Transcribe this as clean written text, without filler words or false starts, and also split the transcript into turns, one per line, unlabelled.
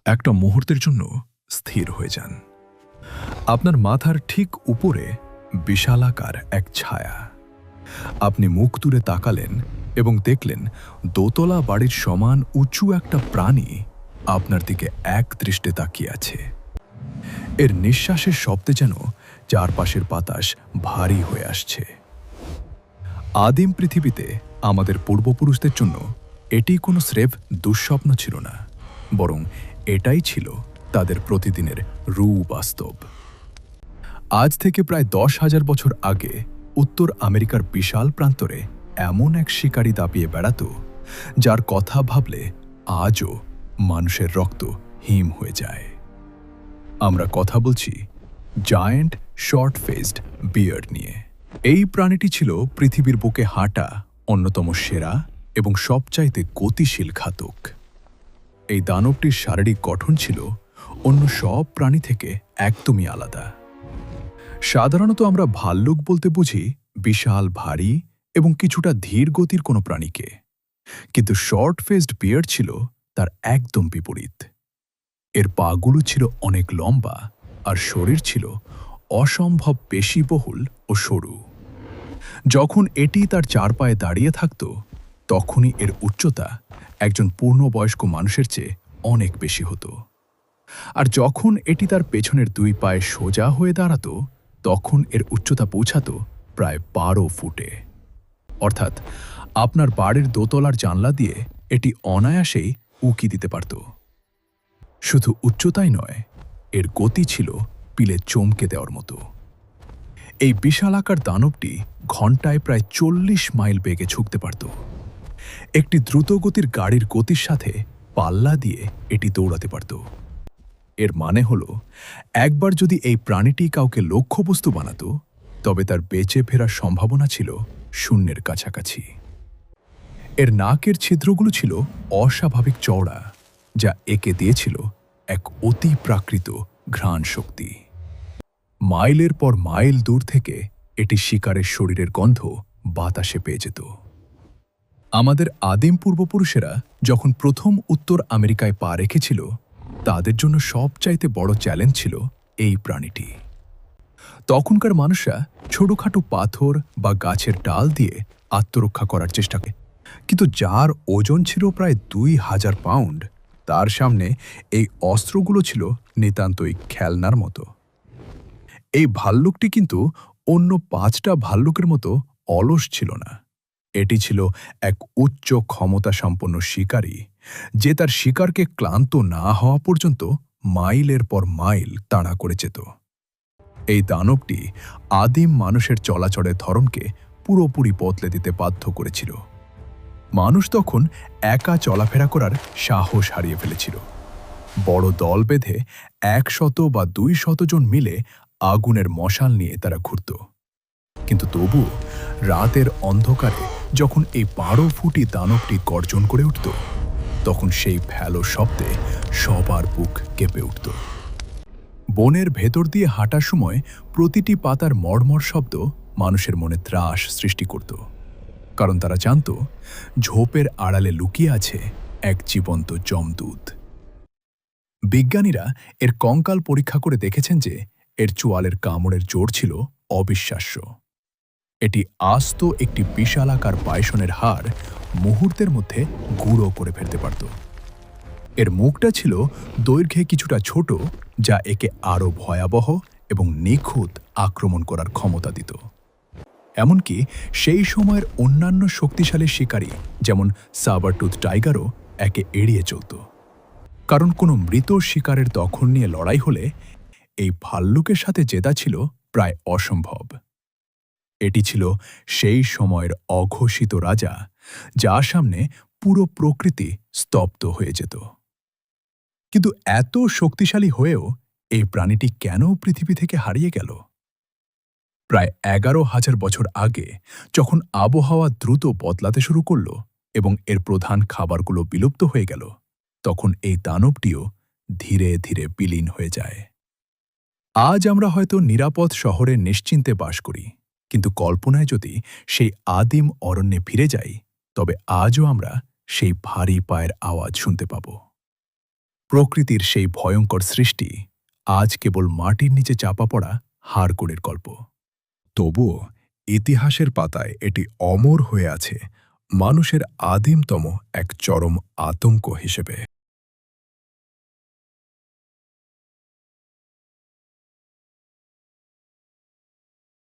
একটা মুহূর্তের জন্য স্থির হয়ে যান। আপনার মাথার ঠিক উপরে বিশালাকার এক ছায়া। আপনি মুখ তুলে তাকালেন এবং দেখলেন দোতলা বাড়ির সমান উঁচু একটা প্রাণী আপনার দিকে এক দৃষ্টে তাকিয়ে আছে। এর নিঃশ্বাসের শব্দে যেন চারপাশের বাতাস ভারী হয়ে আসছে। আদিম পৃথিবীতে আমাদের পূর্বপুরুষদের জন্য এটি কোনো স্রেফ দুঃস্বপ্ন ছিল না, বরং এটাই ছিল তাদের প্রতিদিনের বাস্তব। আজ থেকে প্রায় 10,000 বছর আগে উত্তর আমেরিকার বিশাল প্রান্তরে এমন এক শিকারী দাপিয়ে বেড়াত, যার কথা ভাবলে আজও মানুষের রক্ত হিম হয়ে যায়। আমরা কথা বলছি জায়ান্ট শর্ট ফেসড বিয়ার্ড নিয়ে। এই প্রাণীটি ছিল পৃথিবীর বুকে হাঁটা অন্যতম সেরা এবং সবচাইতে গতিশীল ঘাতক। এই দানবটির শারীরিক গঠন ছিল অন্য সব প্রাণী থেকে একদমই আলাদা। সাধারণত আমরা ভাল্লুক বলতে বুঝি বিশাল ভারী এবং কিছুটা ধীর গতির কোনো প্রাণীকে, কিন্তু শর্ট ফেসড বিয়ার্ড ছিল তার একদম বিপরীত। এর পাগুলো ছিল অনেক লম্বা আর শরীর ছিল অসম্ভব পেশিবহুল ও সরু। যখন এটি তার চার পায়ে দাঁড়িয়ে থাকত, তখনই এর উচ্চতা একজন পূর্ণবয়স্ক মানুষের চেয়ে অনেক বেশি হতো। আর যখন এটি তার পেছনের দুই পায়ে সোজা হয়ে দাঁড়াত, তখন এর উচ্চতা পৌঁছাত প্রায় 12 ফুটে। অর্থাৎ আপনার বাড়ির দোতলার জানলা দিয়ে এটি অনায়াসেই উঁকি দিতে পারত। শুধু উচ্চতাই নয়, এর গতি ছিল পিলে চমকে দেওয়ার মতো। এই বিশালাকার দানবটি ঘণ্টায় প্রায় 40 মাইল বেগে ছুটতে পারত। একটি দ্রুতগতির গাড়ির গতির সাথে পাল্লা দিয়ে এটি দৌড়াতে পারত। এর মানে হল, একবার যদি এই প্রাণীটি কাউকে লক্ষ্যবস্তু বানাত, তবে তার বেঁচে ফেরার সম্ভাবনা ছিল শূন্যের কাছাকাছি। এর নাকের ছিদ্রগুলো ছিল অস্বাভাবিক চওড়া, যা একে দিয়েছিল এক অতি প্রাকৃত ঘ্রাণ শক্তি। মাইলের পর মাইল দূর থেকে এটি শিকারের শরীরের গন্ধ বাতাসে পেয়ে যেত। আমাদের আদিম পূর্বপুরুষেরা যখন প্রথম উত্তর আমেরিকায় পা রেখেছিল, তাদের জন্য সবচাইতে বড় চ্যালেঞ্জ ছিল এই প্রাণীটি। তখনকার মানুষরা ছোটখাটো পাথর বা গাছের ডাল দিয়ে আত্মরক্ষা করার চেষ্টা করে, কিন্তু যার ওজন ছিল প্রায় 2000 পাউন্ড, তার সামনে এই অস্ত্রগুলো ছিল নিতান্তই খেলনার মতো। এই ভাল্লুকটি কিন্তু অন্য 5টা ভাল্লুকের মতো অলস ছিল না। এটি ছিল এক উচ্চ ক্ষমতা সম্পন্ন শিকারী, যে তার শিকারকে ক্লান্ত না হওয়া পর্যন্ত মাইলের পর মাইল তাড়া করে যেত। এই দানবটি আদিম মানুষের চলাচলের ধরনকে পুরোপুরি বদলে দিতে বাধ্য করেছিল। মানুষ তখন একা চলাফেরা করার সাহস হারিয়ে ফেলেছিল। বড় দল বেঁধে 100 বা 200 জন মিলে আগুনের মশাল নিয়ে তারা ঘুরত। কিন্তু তবু রাতের অন্ধকারে যখন এই 12 ফুটি দানবটি গর্জন করে উঠত, তখন সেই ফ্যালো শব্দে সবার বুক কেঁপে উঠত। বনের ভেতর দিয়ে হাঁটার সময় প্রতিটি পাতার মড়মড় শব্দ মানুষের মনে ত্রাস সৃষ্টি করত, কারণ তারা জানত ঝোপের আড়ালে লুকিয়ে আছে এক জীবন্ত যমদূত। বিজ্ঞানীরা এর কঙ্কাল পরীক্ষা করে দেখেছেন যে এর চোয়ালের কামড়ের জোর ছিল অবিশ্বাস্য। এটি আস্ত একটি বিশালাকার পায়সনের হাড় মুহূর্তের মধ্যে গুঁড়ো করে ফেলতে পারত। এর মুখটা ছিল দৈর্ঘ্যে কিছুটা ছোট, যা একে আরও ভয়াবহ এবং নিখুঁত আক্রমণ করার ক্ষমতা দিত। এমনকি সেই সময়ের অন্যান্য শক্তিশালী শিকারী যেমন সাবারটুথ টাইগারও একে এড়িয়ে চলত, কারণ কোনো মৃত শিকারের দখল নিয়ে লড়াই হলে এই ভাল্লুকের সাথে জেতা ছিল প্রায় অসম্ভব। এটি ছিল সেই সময়ের অঘোষিত রাজা, যার সামনে পুরো প্রকৃতি স্তব্ধ হয়ে যেত। কিন্তু এত শক্তিশালী হয়েও এই প্রাণীটি কেন পৃথিবী থেকে হারিয়ে গেল? প্রায় 11,000 বছর আগে, যখন আবহাওয়া দ্রুত বদলাতে শুরু করল এবং এর প্রধান খাবারগুলো বিলুপ্ত হয়ে গেল, তখন এই দানবটিও ধীরে ধীরে বিলীন হয়ে যায়। আজ আমরা হয়তো নিরাপদ শহরে নিশ্চিন্তে বাস করি, কিন্তু কল্পনায় যদি সেই আদিম অরণ্যে ফিরে যাই, তবে আজও আমরা সেই ভারী পায়ের আওয়াজ শুনতে পাব। প্রকৃতির সেই ভয়ঙ্কর সৃষ্টি আজ কেবল মাটির নিচে চাপা পড়া হাড়গোড়ের গল্প। তবুও ইতিহাসের পাতায় এটি অমর হয়ে আছে মানুষের আদিমতম এক চরম আতঙ্ক হিসেবে।